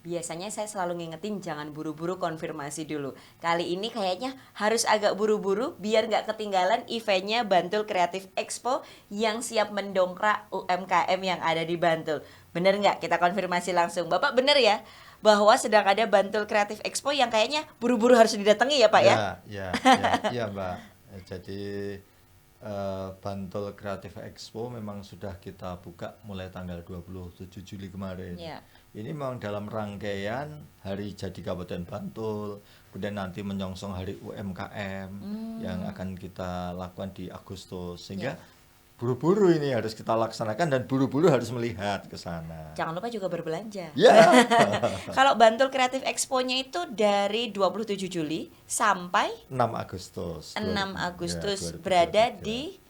biasanya saya selalu ngingetin jangan buru-buru konfirmasi dulu. Kali ini kayaknya harus agak buru-buru biar nggak ketinggalan eventnya Bantul Creative Expo yang siap mendongkrak UMKM yang ada di Bantul. Bener nggak? Kita konfirmasi langsung. Bapak bener ya? Bahwa sedang ada Bantul Creative Expo yang kayaknya buru-buru harus didatangi ya Pak ya? Ya Mbak. Jadi Bantul Creative Expo memang sudah kita buka mulai tanggal 27 Juli kemarin. Ya. Ini memang dalam rangkaian Hari Jadi Kabupaten Bantul, kemudian nanti menyongsong Hari UMKM yang akan kita lakukan di Agustus. Sehingga buru-buru ini harus kita laksanakan dan buru-buru harus melihat ke sana. Jangan lupa juga berbelanja. Ya. Kalau Bantul Creative Expo-nya itu dari 27 Juli sampai 6 Agustus. 6 Agustus 2023. berada di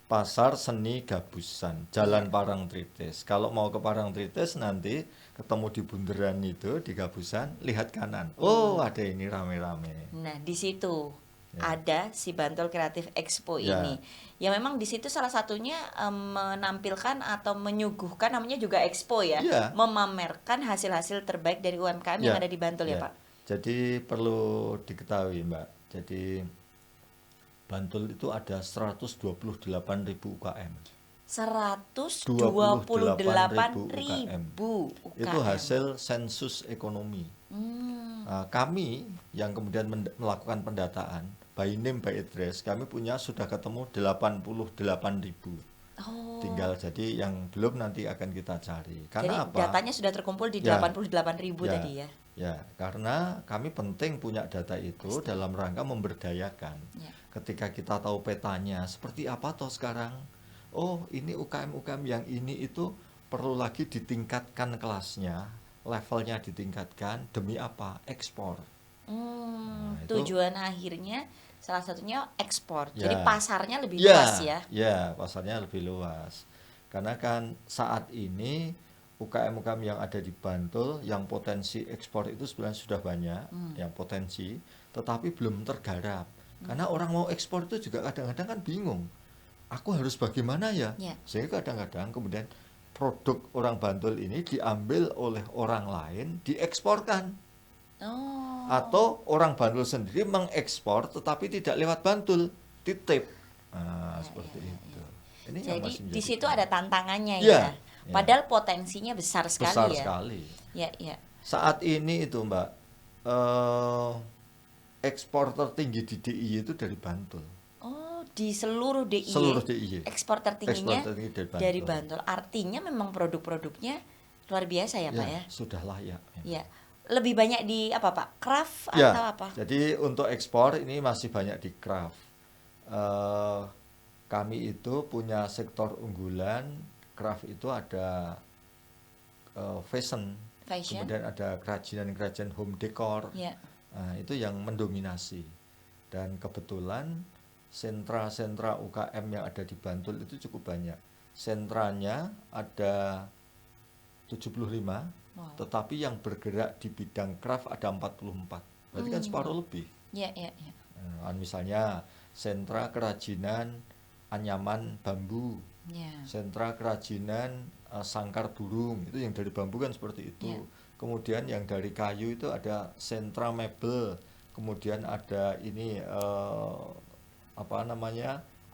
Pasar Seni Gabusan, Jalan Parangtritis. Kalau mau ke Parangtritis nanti ketemu di bundaran itu di Gabusan, lihat kanan. Oh, ada ini rame-rame. Nah, di situ ada si Bantul Creative Expo ini. Ya memang di situ salah satunya menampilkan atau menyuguhkan, namanya juga expo ya, memamerkan hasil-hasil terbaik dari UMKM yang ada di Bantul ya Pak. Jadi perlu diketahui Mbak. Jadi Bantul itu ada 128.000 UKM. 128.000 UKM. Itu hasil sensus ekonomi. Nah, kami yang kemudian melakukan pendataan by name by address, kami punya sudah ketemu 88.000. Tinggal jadi yang belum nanti akan kita cari. Karena jadi apa? Datanya sudah terkumpul di 88.000 tadi ya. Ya, karena kami penting punya data itu dalam rangka memberdayakan. Ketika kita tahu petanya seperti apa toh sekarang. Oh, ini UKM-UKM yang ini itu perlu lagi ditingkatkan kelasnya, levelnya ditingkatkan demi apa? Ekspor. Tujuan akhirnya salah satunya ekspor. Jadi pasarnya lebih luas ya. Ya, pasarnya lebih luas. Karena kan saat ini UKM-UKM yang ada di Bantul yang potensi ekspor itu sebenarnya sudah banyak, yang potensi, tetapi belum tergarap. Karena orang mau ekspor itu juga kadang-kadang kan bingung. Aku harus bagaimana ya? Sehingga kadang-kadang kemudian produk orang Bantul ini diambil oleh orang lain, dieksporkan. Atau orang Bantul sendiri mengekspor tetapi tidak lewat Bantul, titip. Seperti itu. Ini jadi di situ ada tantangannya ya. Padahal potensinya besar sekali ya. Sekali. Ya. Saat ini itu Mbak, ekspor tertinggi di DIY itu dari Bantul. Oh, di seluruh DIY. Seluruh DIY. Ekspor tertingginya dari Bantul. Artinya memang produk-produknya luar biasa ya Pak ya. Sudah layak. Ya. Lebih banyak di apa Pak? Craft atau apa? Jadi untuk ekspor ini masih banyak di craft. Kami itu punya sektor unggulan. Craft itu ada fashion. Kemudian ada kerajinan home decor. Nah, itu yang mendominasi. Dan kebetulan sentra-sentra UKM yang ada di Bantul itu cukup banyak. Sentranya ada 75, tetapi yang bergerak di bidang craft ada 44. Berarti kan separuh lebih. Nah, misalnya sentra kerajinan anyaman bambu, sentra kerajinan sangkar burung, itu yang dari bambu kan seperti itu. Kemudian yang dari kayu itu ada sentra mebel, kemudian ada ini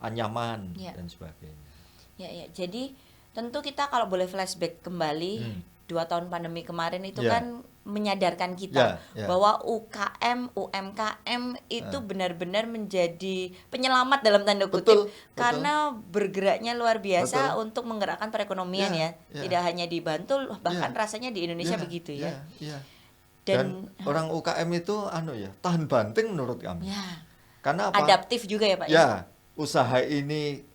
anyaman dan sebagainya. Jadi tentu kita kalau boleh flashback kembali 2 tahun pandemi kemarin itu kan menyadarkan kita bahwa UMKM itu benar-benar menjadi penyelamat dalam tanda kutip karena bergeraknya luar biasa untuk menggerakkan perekonomian tidak hanya di Bantul bahkan rasanya di Indonesia begitu ya. Dan orang UKM itu tahan banting menurut kami. Karena apa? Adaptif juga ya Pak usaha ini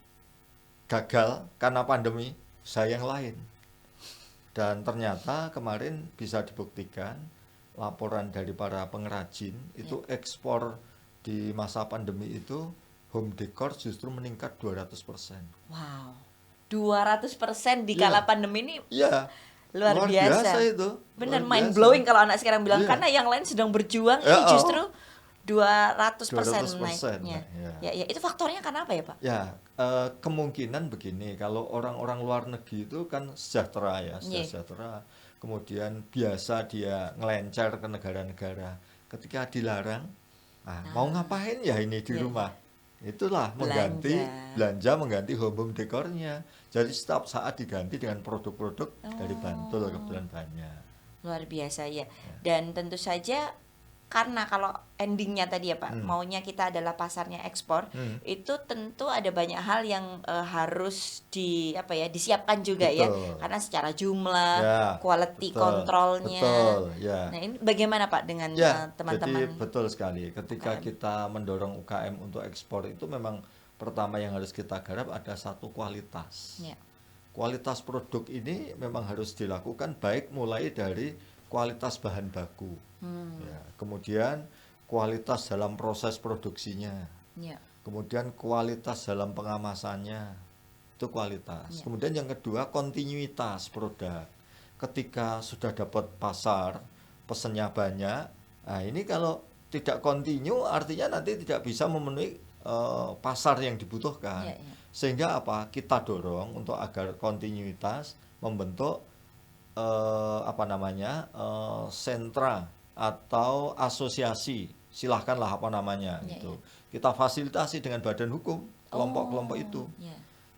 gagal karena pandemi, usaha yang lain. Dan ternyata kemarin bisa dibuktikan laporan dari para pengrajin itu ekspor di masa pandemi itu home decor justru meningkat 200%. Wow, 200% di kala pandemi ini luar biasa itu. Benar mind blowing kalau anak sekarang bilang karena yang lain sedang berjuang ini justru 200% naiknya. Itu faktornya karena apa ya Pak? Kemungkinan begini, kalau orang-orang luar negeri itu kan sejahtera. kemudian biasa dia ngelencer ke negara-negara. Ketika dilarang, mau ngapain ya ini di rumah? Itulah belanja mengganti home dekornya. Jadi setiap saat diganti dengan produk-produk dari Bantul, kebetulan banyak. Luar biasa ya. Dan tentu saja karena kalau endingnya tadi ya Pak, maunya kita adalah pasarnya ekspor, itu tentu ada banyak hal yang harus disiapkan juga. Betul. Ya, karena secara jumlah, quality controlnya. Nah ini bagaimana Pak dengan teman-teman? Jadi betul sekali. Ketika kita mendorong UKM untuk ekspor itu memang pertama yang harus kita garap ada satu kualitas. Kualitas produk ini memang harus dilakukan baik mulai dari kualitas bahan baku, kemudian kualitas dalam proses produksinya, kemudian kualitas dalam pengemasannya, itu kualitas. Kemudian yang kedua kontinuitas produk. Ketika sudah dapat pasar, pesennya banyak, ini kalau tidak kontinu artinya nanti tidak bisa memenuhi pasar yang dibutuhkan. Sehingga kita dorong untuk agar kontinuitas membentuk sentra atau asosiasi, silahkanlah gitu. Kita fasilitasi dengan badan hukum kelompok-kelompok itu.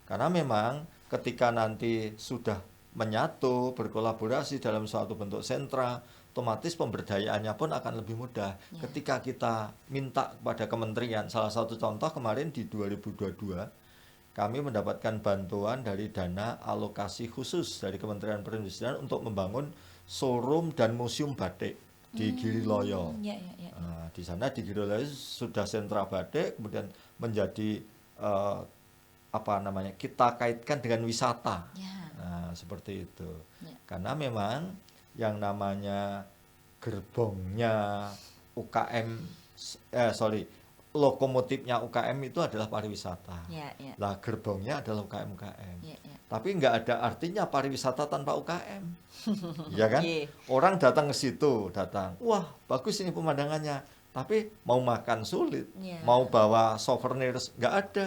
Karena memang ketika nanti sudah menyatu, berkolaborasi dalam suatu bentuk sentra, otomatis pemberdayaannya pun akan lebih mudah. Ketika kita minta kepada kementerian, salah satu contoh kemarin di 2022 kami mendapatkan bantuan dari dana alokasi khusus dari Kementerian Perindustrian untuk membangun showroom dan museum batik di Giriloyo. Di sana di Giriloyo sudah sentra batik, kemudian menjadi kita kaitkan dengan wisata. Seperti itu. Karena memang yang namanya gerbongnya lokomotifnya UKM itu adalah pariwisata. Lah gerbongnya adalah UKM. Tapi nggak ada artinya pariwisata tanpa UKM. Ya kan? Orang datang ke situ, wah bagus ini pemandangannya. Tapi mau makan sulit, mau bawa souvenir nggak ada.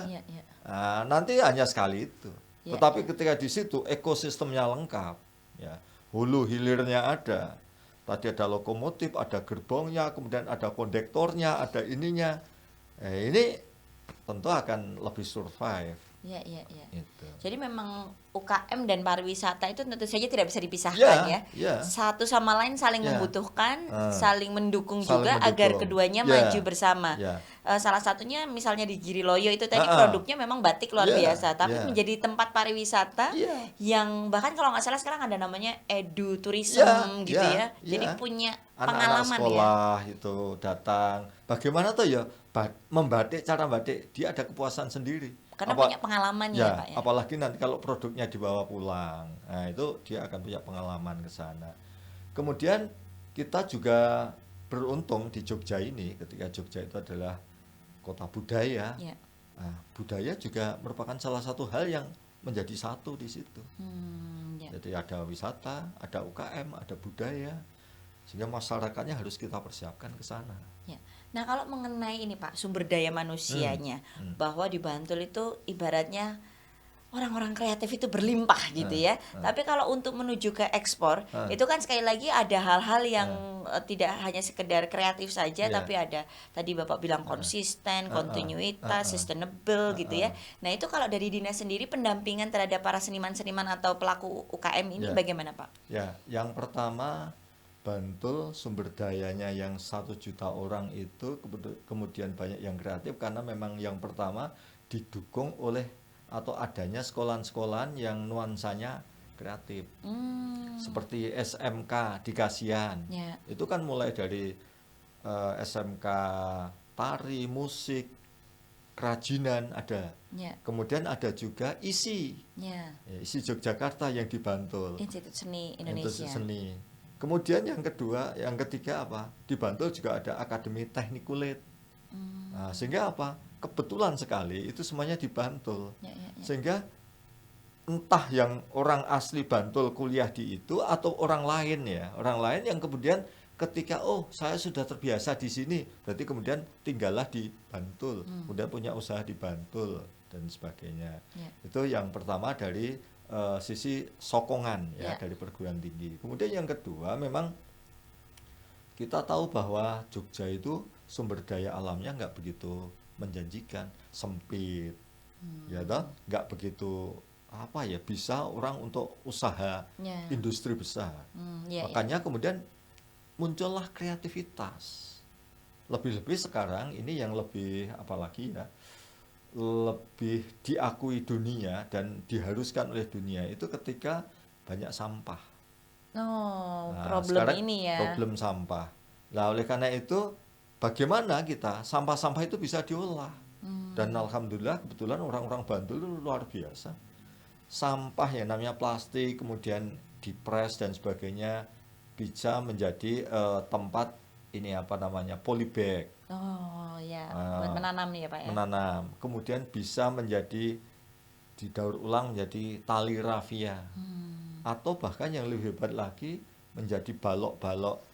Nanti hanya sekali itu. Tetapi ketika di situ ekosistemnya lengkap, hulu hilirnya ada. Tadi ada lokomotif, ada gerbongnya, kemudian ada kondektornya, ada ininya. Ini tentu akan lebih survive. Gitu. Jadi memang UKM dan pariwisata itu tentu saja tidak bisa dipisahkan Satu sama lain saling membutuhkan, saling mendukung juga agar keduanya maju bersama. Salah satunya misalnya di Giriloyo itu tadi produknya memang batik luar biasa, tapi menjadi tempat pariwisata yang bahkan kalau nggak salah sekarang ada namanya eduturism Jadi punya anak-anak pengalaman sekolah itu datang. Bagaimana tuh membatik, cara batik, dia ada kepuasan sendiri. Karena punya pengalaman Pak ya. Apalagi nanti kalau produknya dibawa pulang, itu dia akan punya pengalaman ke sana. Kemudian kita juga beruntung di Jogja ini, ketika Jogja itu adalah kota budaya. Budaya juga merupakan salah satu hal yang menjadi satu di situ. Jadi ada wisata, ada UKM, ada budaya, sehingga masyarakatnya harus kita persiapkan ke sana. Nah kalau mengenai ini Pak, sumber daya manusianya, bahwa di Bantul itu ibaratnya orang-orang kreatif itu berlimpah gitu ya. Tapi kalau untuk menuju ke ekspor, itu kan sekali lagi ada hal-hal yang tidak hanya sekedar kreatif saja, tapi ada tadi Bapak bilang konsisten, kontinuitas, sustainable gitu ya. Nah itu kalau dari dinas sendiri pendampingan terhadap para seniman-seniman atau pelaku UKM ini bagaimana Pak? Yang pertama Bantul sumber dayanya yang 1 juta orang itu kemudian banyak yang kreatif karena memang yang pertama didukung oleh atau adanya sekolahan-sekolahan yang nuansanya kreatif. Seperti SMK di Kasihan. Itu kan mulai dari SMK tari, musik, kerajinan ada. Kemudian ada juga ISI. ISI Yogyakarta yang di Bantul. Institut Seni Indonesia. Institut Seni. Kemudian yang ketiga di Bantul juga ada Akademi Teknik Kulit. Sehingga kebetulan sekali itu semuanya di Bantul. Sehingga entah yang orang asli Bantul kuliah di itu atau orang lain yang kemudian ketika saya sudah terbiasa di sini, berarti kemudian tinggallah di Bantul, kemudian punya usaha di Bantul dan sebagainya. Itu yang pertama dari sisi sokongan ya dari perguruan tinggi. Kemudian yang kedua, memang kita tahu bahwa Jogja itu sumber daya alamnya nggak begitu menjanjikan, sempit, ya toh, nggak begitu apa ya bisa orang untuk usaha industri besar. Makanya kemudian muncullah kreativitas. Lebih-lebih sekarang ini yang lebih apalagi ya, lebih diakui dunia dan diharuskan oleh dunia itu ketika banyak sampah. Problem ini ya. Problem sampah. Nah, oleh karena itu bagaimana kita sampah-sampah itu bisa diolah. Dan alhamdulillah kebetulan orang-orang Bantul itu luar biasa. Sampah yang namanya plastik kemudian dipres dan sebagainya bisa menjadi tempat ini apa namanya polybag. Buat menanam nih ya Pak ya. Menanam. Kemudian bisa menjadi didaur ulang menjadi tali rafia. Atau bahkan yang lebih hebat lagi menjadi balok-balok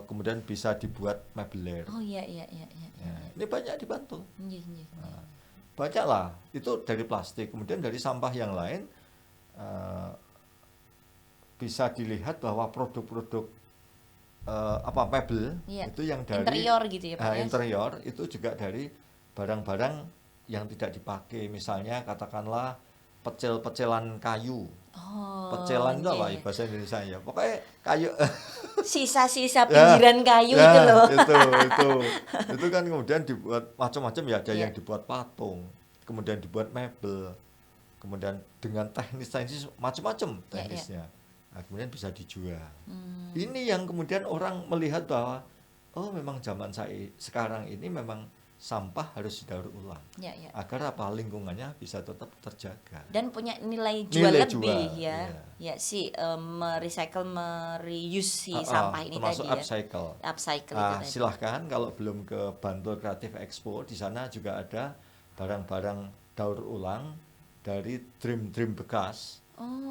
kemudian bisa dibuat mebeler. Iya. Ini banyak di Bantul. Banyak lah. Itu dari plastik. Kemudian dari sampah yang lain bisa dilihat bahwa produk-produk mebel itu yang dari interior gitu ya Pak. Interior itu juga dari barang-barang yang tidak dipakai. Misalnya katakanlah pecel-pecelan kayu. Pecelan itu apa bahasa Indonesia ya? Pokoknya kayu. Sisa-sisa pinggiran kayu itu loh. Itu kan kemudian dibuat macam-macam ya. Ada yang dibuat patung, kemudian dibuat mebel, kemudian dengan teknis macam-macam teknisnya. Nah, kemudian bisa dijual. Ini yang kemudian orang melihat bahwa memang zaman sekarang ini memang sampah harus didaur ulang agar apa lingkungannya bisa tetap terjaga dan punya nilai jual lebih ya merecycle mereuse si sampah ini termasuk tadi upcycle itu tadi. Silahkan kalau belum ke Bantul Creative Expo, di sana juga ada barang-barang daur ulang dari dream bekas.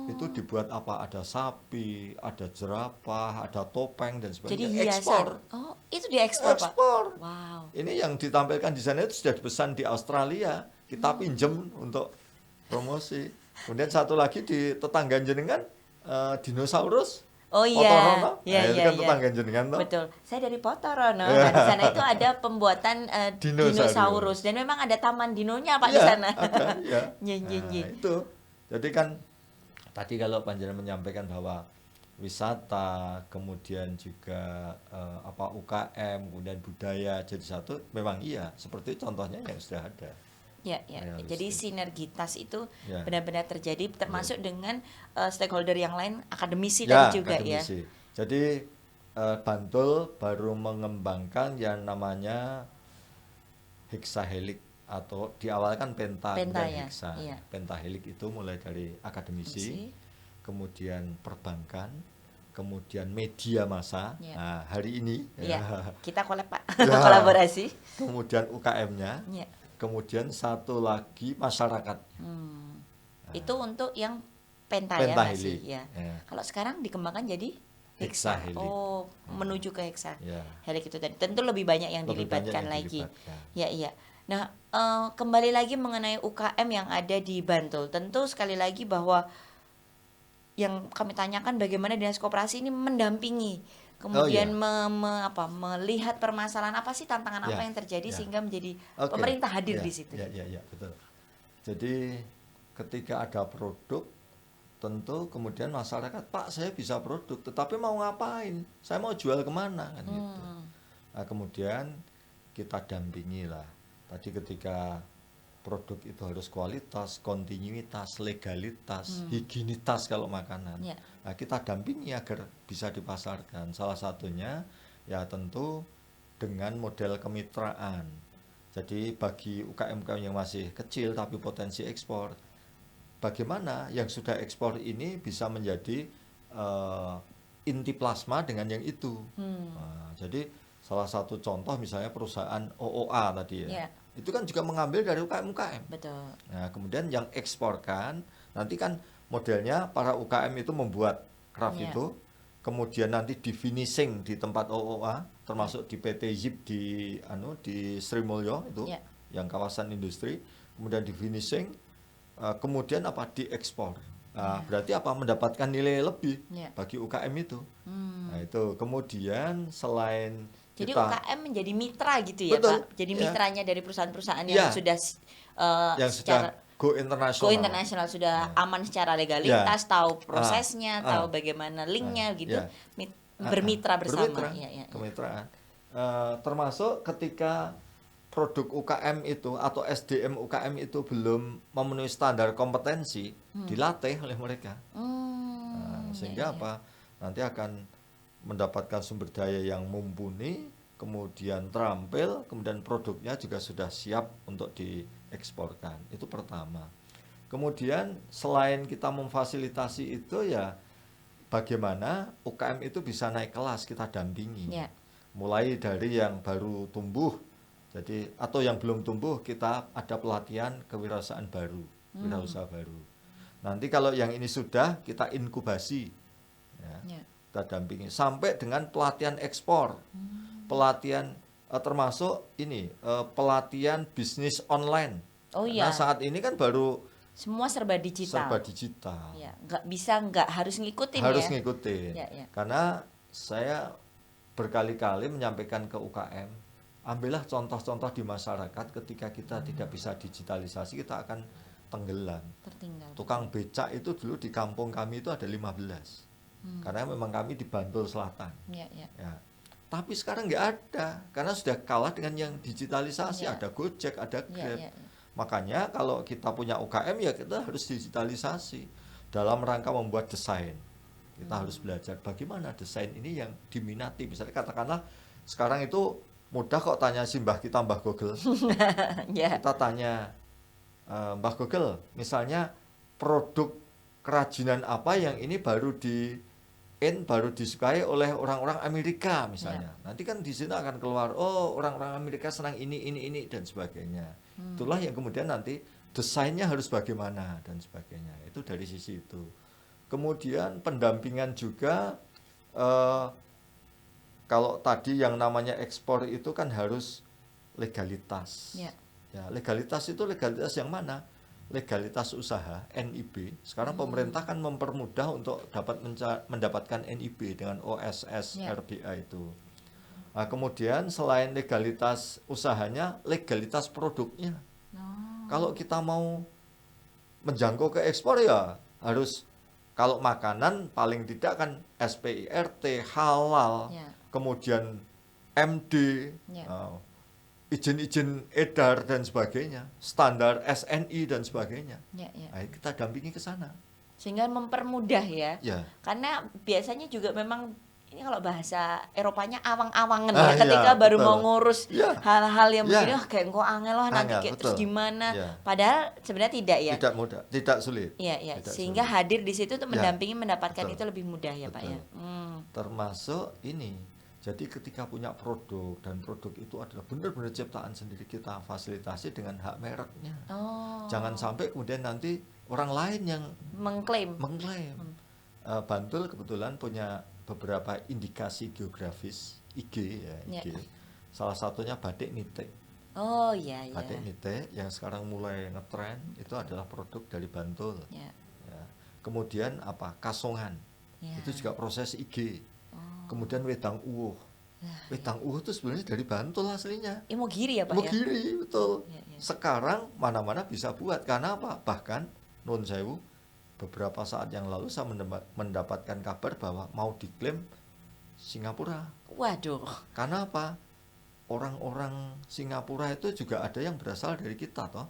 Itu dibuat apa? Ada sapi, ada jerapah, ada topeng dan sebagainya. Jadi hiasan. Itu diekspor, Pak. Wow. Ini yang ditampilkan di sana itu sudah dipesan di Australia. Kita pinjem untuk promosi. Kemudian satu lagi di tetangga jenengan dinosaurus. Potorono. Kan tetangga jenengan toh. Betul. Saya dari Potorono. Nah, di sana itu ada pembuatan dinosaurus dan memang ada taman dinonya Pak di sana. Ada, ya. Itu. Jadi kan tadi kalau Panjenengan menyampaikan bahwa wisata, kemudian juga UKM, kemudian budaya jadi satu, memang iya, seperti contohnya yang sudah ada. Ya. Jadi sinergitas itu benar-benar terjadi, termasuk dengan stakeholder yang lain, akademisi tadi juga akademisi. Jadi Bantul baru mengembangkan yang namanya hexahelix atau di awal kan penta dan hexa. Pentahelix itu mulai dari akademisi, kemudian perbankan, kemudian media massa. Nah, hari ini kita kolaborasi. Kemudian UKM-nya. Kemudian satu lagi masyarakat. Itu untuk yang pentahelix. Kalau sekarang dikembangkan jadi hexahelix. Menuju ke hexahelix itu tadi. Tentu lebih banyak yang dilibatkan lagi. Iya. Nah, kembali lagi mengenai UKM yang ada di Bantul. Tentu sekali lagi bahwa yang kami tanyakan bagaimana Dinas Koperasi ini mendampingi, kemudian melihat permasalahan apa sih, tantangan apa yang terjadi sehingga menjadi pemerintah hadir di situ. Ya, betul. Jadi ketika ada produk, tentu kemudian masyarakat, Pak saya bisa produk, tetapi mau ngapain? Saya mau jual kemana? Kan gitu. Nah, kemudian kita dampingi lah. Tadi ketika produk itu harus kualitas, kontinuitas, legalitas, higienitas kalau makanan. Nah, kita dampingi agar bisa dipasarkan. Salah satunya ya tentu dengan model kemitraan. Jadi bagi UKM-UKM yang masih kecil tapi potensi ekspor, bagaimana yang sudah ekspor ini bisa menjadi inti plasma dengan yang itu. Nah, jadi salah satu contoh misalnya perusahaan OOA tadi ya. Itu kan juga mengambil dari UKM-UKM. Betul. Nah, kemudian yang eksporkan, nanti kan modelnya para UKM itu membuat craft itu, kemudian nanti di finishing di tempat OOA, termasuk di PT Zip di Sri Mulyo itu, yang kawasan industri, kemudian di finishing, kemudian diekspor Berarti apa? Mendapatkan nilai lebih bagi UKM itu. Nah, itu. Kemudian selain jadi UKM menjadi mitra gitu ya, betul, Pak. Jadi mitranya dari perusahaan-perusahaan yang sudah yang secara go internasional sudah aman secara legalitas, tahu prosesnya, tahu bagaimana linknya gitu. Bermitra bersama. Kemitraan. Termasuk ketika produk UKM itu atau SDM UKM itu belum memenuhi standar kompetensi, dilatih oleh mereka. Sehingga apa? Nanti akan mendapatkan sumber daya yang mumpuni, kemudian terampil, kemudian produknya juga sudah siap untuk dieksporkan. Itu pertama. Kemudian selain kita memfasilitasi itu ya, bagaimana UKM itu bisa naik kelas, kita dampingi. Mulai dari yang baru tumbuh, jadi atau yang belum tumbuh, kita ada pelatihan kewirausahaan baru, wirausaha baru. Nanti kalau yang ini sudah, kita inkubasi, kita dampingi sampai dengan pelatihan ekspor, pelatihan termasuk ini pelatihan bisnis online. Nah saat ini kan baru semua serba digital. Ya, nggak harus ngikutin. Harus ngikutin. Karena saya berkali-kali menyampaikan ke UKM, ambillah contoh-contoh di masyarakat. Ketika kita tidak bisa digitalisasi, kita akan tenggelam. Tertinggal. Tukang becak itu dulu di kampung kami itu ada 15. Karena memang kami di Bantul Selatan. Ya. Tapi sekarang nggak ada, karena sudah kalah dengan yang digitalisasi. Ada Gojek, ada Grab. Makanya kalau kita punya UKM ya kita harus digitalisasi dalam rangka membuat desain. Kita harus belajar bagaimana desain ini yang diminati. Misalnya katakanlah sekarang itu mudah kok tanya si mbah kita, Mbah Google. Kita tanya Mbah Google, misalnya produk kerajinan apa yang ini baru disukai oleh orang-orang Amerika misalnya. Nanti kan di sini akan keluar, oh orang-orang Amerika senang ini dan sebagainya. Itulah yang kemudian nanti desainnya harus bagaimana dan sebagainya. Itu dari sisi itu. Kemudian pendampingan juga, kalau tadi yang namanya ekspor itu kan harus legalitas. Ya, legalitas itu legalitas yang mana? Legalitas usaha, NIB. Sekarang pemerintah kan mempermudah untuk dapat mendapatkan NIB dengan OSS RBA itu. Nah, kemudian selain legalitas usahanya, legalitas produknya. Kalau kita mau menjangkau ke ekspor ya harus, kalau makanan paling tidak kan SPIRT, halal, kemudian MD, izin-izin edar dan sebagainya, standar SNI dan sebagainya. Nah, kita dampingi ke sana. Sehingga mempermudah ya. Karena biasanya juga memang ini kalau bahasa Eropanya awang-awangan ketika baru mau ngurus hal-hal yang begini, kayak engko angel lah nanti kayak terus gimana. Padahal sebenarnya tidak ya. Tidak mudah, tidak sulit. Sehingga sulit. Hadir di situ untuk mendampingi mendapatkan itu lebih mudah ya, Pak ya. Termasuk ini. Jadi ketika punya produk dan produk itu adalah benar-benar ciptaan sendiri, kita fasilitasi dengan hak mereknya. Jangan sampai kemudian nanti orang lain yang mengklaim. Bantul kebetulan punya beberapa indikasi geografis IG. Salah satunya batik nitek. Batik nitek yang sekarang mulai ngetren itu adalah produk dari Bantul. Kemudian apa? Kasongan. Itu juga proses IG. Kemudian wedang uwuh. Wedang uwuh itu sebenarnya dari Bantul aslinya. Imogiri ya Pak Imogiri, betul. Sekarang mana-mana bisa buat. Karena apa? Bahkan nun sewu, beberapa saat yang lalu saya mendapatkan kabar bahwa mau diklaim Singapura. Waduh. Karena apa? Orang-orang Singapura itu juga ada yang berasal dari kita toh.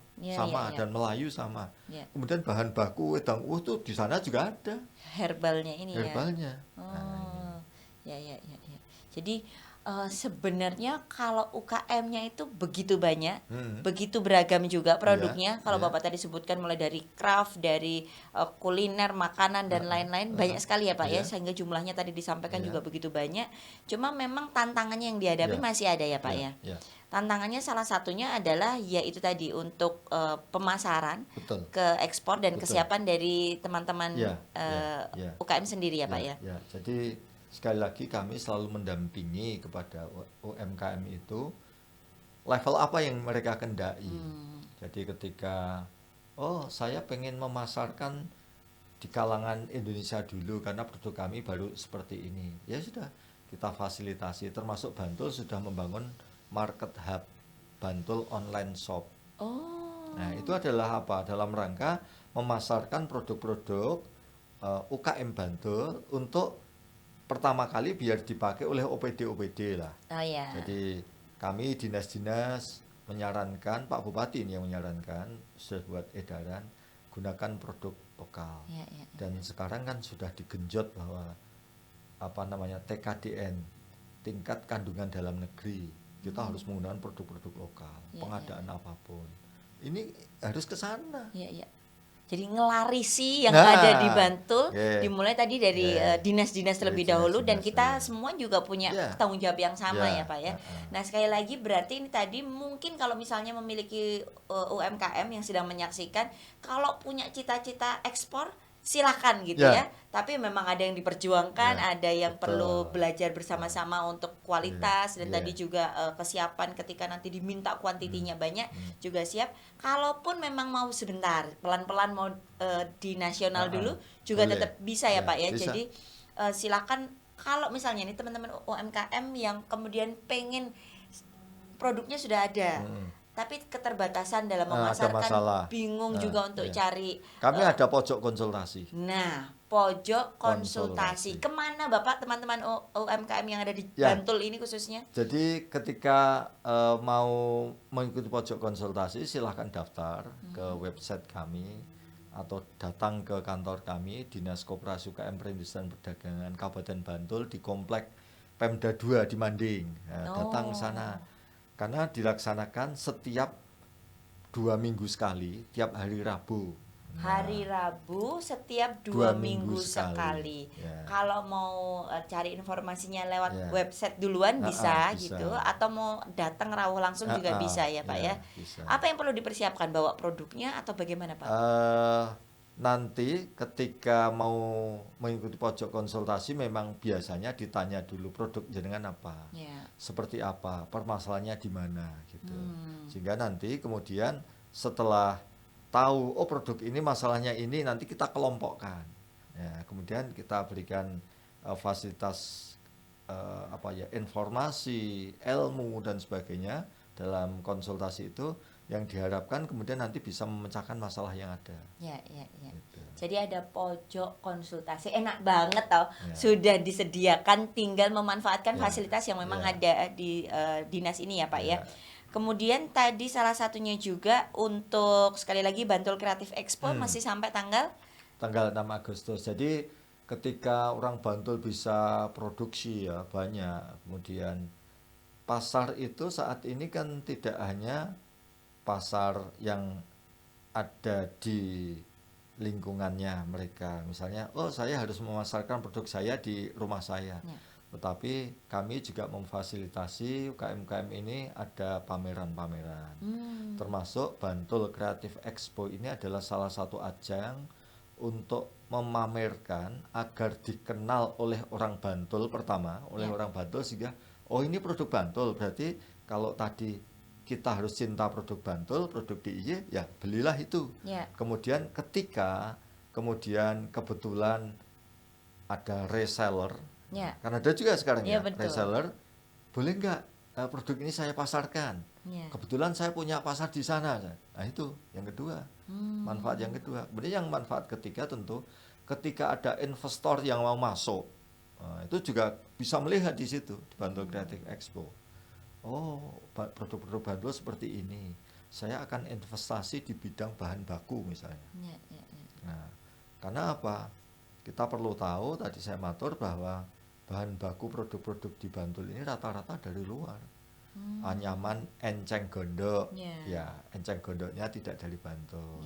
Dan Melayu sama. Kemudian bahan baku wedang uwuh tuh di sana juga ada. Herbalnya ini Herbalnya. Ya. Jadi sebenarnya kalau UKM-nya itu begitu banyak, begitu beragam juga produknya. Kalau Bapak tadi sebutkan mulai dari craft, dari kuliner, makanan dan lain-lain, banyak sekali ya Pak ya, sehingga jumlahnya tadi disampaikan juga begitu banyak. Cuma memang tantangannya yang dihadapi masih ada ya Pak ya. Tantangannya salah satunya adalah yaitu tadi untuk pemasaran, ke ekspor dan kesiapan dari teman-teman UKM sendiri ya Pak ya. Jadi sekali lagi kami selalu mendampingi kepada UMKM itu level apa yang mereka kendaki. Jadi ketika saya pengen memasarkan di kalangan Indonesia dulu karena produk kami baru seperti ini. Ya sudah, kita fasilitasi, termasuk Bantul sudah membangun market hub Bantul online shop. Nah, itu adalah apa? Dalam rangka memasarkan produk-produk UKM Bantul untuk pertama kali biar dipakai oleh OPD-OPD lah. Jadi kami dinas-dinas menyarankan, Pak Bupati ini yang menyarankan, sudah buat edaran, gunakan produk lokal. Dan sekarang kan sudah digenjot bahwa TKDN, tingkat kandungan dalam negeri, kita harus menggunakan produk-produk lokal, pengadaan apapun. Ini harus ke sana. Jadi ngelarisi yang ada di Bantul, dimulai tadi dari dinas-dinas terlebih dahulu, dan kita semua juga punya tanggung jawab yang sama ya Pak ya. Nah sekali lagi berarti ini tadi mungkin kalau misalnya memiliki UMKM yang sedang menyaksikan, kalau punya cita-cita ekspor silakan gitu ya. Tapi memang ada yang diperjuangkan, ada yang perlu belajar bersama-sama untuk kualitas dan tadi juga kesiapan ketika nanti diminta kuantitinya banyak juga siap. Kalaupun memang mau sebentar, pelan-pelan mau di nasional dulu juga tetap bisa ya Pak ya. Bisa. Jadi silakan kalau misalnya nih teman-teman UMKM yang kemudian pengen produknya sudah ada. Tapi keterbatasan dalam memasarkan, bingung juga untuk cari. Kami ada pojok konsultasi. Nah, pojok konsultasi. Kemana Bapak teman-teman UMKM yang ada di Bantul ini khususnya? Jadi ketika mau mengikuti pojok konsultasi, silahkan daftar ke website kami atau datang ke kantor kami, Dinas Koperasi UKM Perindustrian Perdagangan Kabupaten Bantul di Komplek Pemda 2 di Manding. Datang ke sana. Karena dilaksanakan setiap 2 minggu sekali, tiap hari Rabu. Hari Rabu setiap 2 minggu sekali. Kalau mau cari informasinya lewat website duluan bisa gitu, atau mau datang rawuh langsung juga bisa ya Pak ya. Bisa. Apa yang perlu dipersiapkan, bawa produknya atau bagaimana Pak? Nanti ketika mau mengikuti pojok konsultasi memang biasanya ditanya dulu produk jenengan apa, seperti apa, permasalahannya di mana gitu. Sehingga nanti kemudian setelah tahu produk ini masalahnya ini, nanti kita kelompokkan. Kemudian kita berikan fasilitas informasi, ilmu dan sebagainya dalam konsultasi itu, yang diharapkan kemudian nanti bisa memecahkan masalah yang ada. Gitu. Jadi ada pojok konsultasi, enak banget tau. Sudah disediakan, tinggal memanfaatkan fasilitas yang memang ada di dinas ini ya Pak ya. Kemudian tadi salah satunya juga untuk sekali lagi Bantul Creative Expo masih sampai tanggal 6 Agustus. Jadi ketika orang Bantul bisa produksi ya banyak, kemudian pasar itu saat ini kan tidak hanya pasar yang ada di lingkungannya mereka, misalnya saya harus memasarkan produk saya di rumah saya, tetapi kami juga memfasilitasi UKM-UKM ini ada pameran-pameran, termasuk Bantul Creative Expo ini adalah salah satu ajang untuk memamerkan agar dikenal oleh orang Bantul pertama, oleh orang Bantul, sehingga ini produk Bantul, berarti kalau tadi kita harus cinta produk Bantul, produk DIY, ya belilah itu. Kemudian ketika kebetulan ada reseller, karena ada juga sekarang reseller, boleh nggak produk ini saya pasarkan? Kebetulan saya punya pasar di sana. Nah itu yang kedua, manfaat yang kedua. Kemudian yang manfaat ketiga tentu ketika ada investor yang mau masuk, itu juga bisa melihat di situ di Bantul Creative Expo. Produk-produk Bantul seperti ini, saya akan investasi di bidang bahan baku misalnya. Nah, karena apa? Kita perlu tahu, tadi saya matur bahwa bahan baku produk-produk di Bantul ini rata-rata dari luar. Anyaman enceng gondok, enceng gondoknya tidak dari Bantul.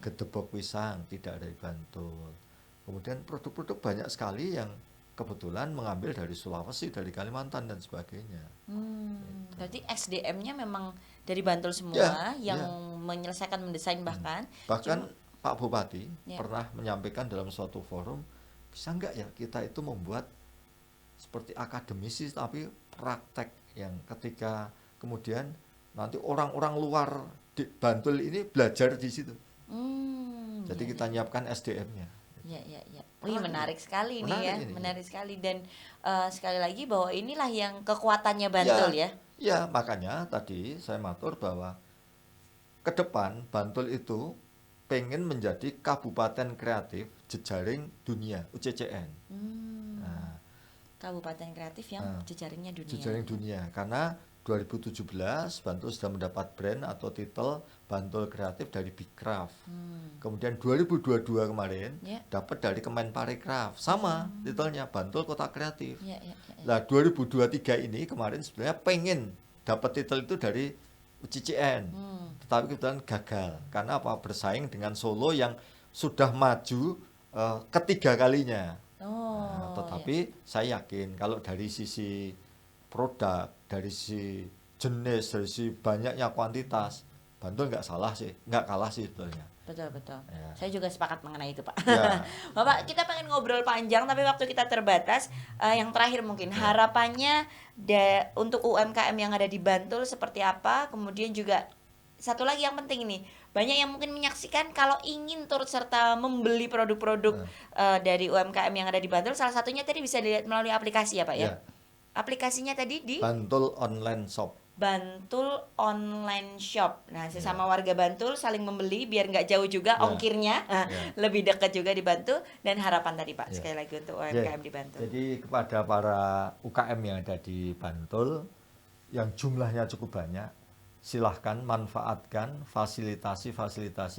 Gedebok pisang tidak dari Bantul. Kemudian produk-produk banyak sekali yang kebetulan mengambil dari Sulawesi, dari Kalimantan dan sebagainya. Berarti SDM-nya memang dari Bantul semua yang menyelesaikan mendesain bahkan Pak Bupati pernah menyampaikan dalam suatu forum, bisa nggak ya kita itu membuat seperti akademisi tapi praktek, yang ketika kemudian nanti orang-orang luar di Bantul ini belajar di situ. Jadi kita nyiapkan SDM-nya. Ya. Wih, menarik sekali nih ya, menarik sekali. Dan sekali lagi bahwa inilah yang kekuatannya Bantul ya. Ya, makanya tadi saya matur bahwa ke depan Bantul itu pengen menjadi kabupaten kreatif jejaring dunia, UCCN. Nah, kabupaten kreatif yang jejaringnya dunia. Jejaring dunia, karena 2017 Bantul sudah mendapat brand atau titel Bantul Kreatif dari Bikraf. Kemudian 2022 kemarin dapat dari Kemenparekraf, sama titelnya Bantul Kota Kreatif. Nah 2023 ini kemarin sebenarnya pengen dapat titel itu dari UCCN, tetapi kebetulan gagal karena apa, bersaing dengan Solo yang sudah maju ketiga kalinya. Tetapi saya yakin kalau dari sisi produk, dari sisi jenis, dari sisi banyaknya kuantitas, Bantul nggak kalah sih sebetulnya. Betul. Ya. Saya juga sepakat mengenai itu, Pak. Ya. Bapak, kita pengen ngobrol panjang tapi waktu kita terbatas. Yang terakhir mungkin harapannya untuk UMKM yang ada di Bantul seperti apa? Kemudian juga satu lagi yang penting ini, banyak yang mungkin menyaksikan kalau ingin turut serta membeli produk-produk dari UMKM yang ada di Bantul, salah satunya tadi bisa dilihat melalui aplikasi ya, Pak ya? Aplikasinya tadi di Bantul Online Shop. Bantul Online Shop. Nah, sesama warga Bantul saling membeli biar nggak jauh juga ongkirnya, lebih dekat juga di Bantul. Dan harapan tadi Pak, sekali lagi untuk UMKM di Bantul. Jadi kepada para UKM yang ada di Bantul, yang jumlahnya cukup banyak, silahkan manfaatkan fasilitasi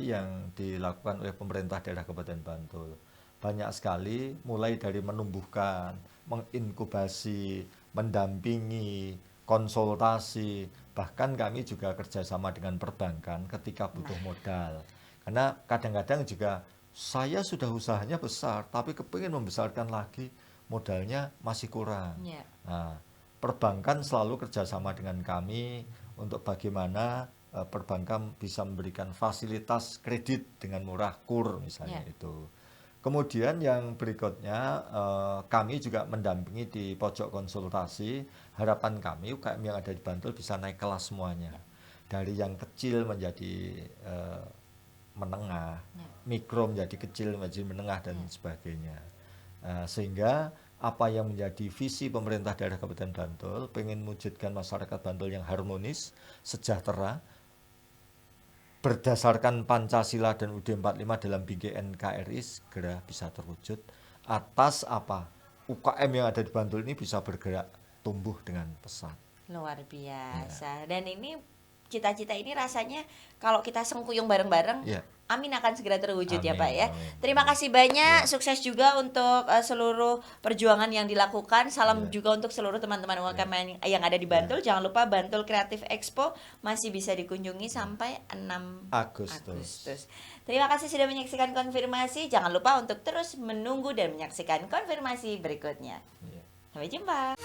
yang dilakukan oleh pemerintah daerah Kabupaten Bantul. Banyak sekali, mulai dari menumbuhkan, menginkubasi, mendampingi, konsultasi, bahkan kami juga kerjasama dengan perbankan ketika butuh modal. Karena kadang-kadang juga saya sudah usahanya besar, tapi kepingin membesarkan lagi, modalnya masih kurang. Nah, perbankan selalu kerjasama dengan kami untuk bagaimana perbankan bisa memberikan fasilitas kredit dengan murah, KUR misalnya itu. Kemudian yang berikutnya kami juga mendampingi di pojok konsultasi. Harapan kami UKM yang ada di Bantul bisa naik kelas semuanya, dari yang kecil menjadi menengah, mikro menjadi kecil menjadi menengah dan sebagainya. Sehingga apa yang menjadi visi pemerintah daerah Kabupaten Bantul, pengen mewujudkan masyarakat Bantul yang harmonis, sejahtera, berdasarkan Pancasila dan UUD 45 dalam bingkai NKRI segera bisa terwujud. Atas apa? UKM yang ada di Bantul ini bisa bergerak tumbuh dengan pesat. Luar biasa. Dan ini cita-cita ini rasanya kalau kita sengkuyung bareng-bareng, amin akan segera terwujud, amin, ya Pak ya. Amin. Terima kasih banyak, sukses juga untuk seluruh perjuangan yang dilakukan. Salam juga untuk seluruh teman-teman UMKM yang ada di Bantul. Jangan lupa Bantul Creative Expo masih bisa dikunjungi sampai 6 Agustus. Terima kasih sudah menyaksikan konfirmasi. Jangan lupa untuk terus menunggu dan menyaksikan konfirmasi berikutnya. Sampai jumpa.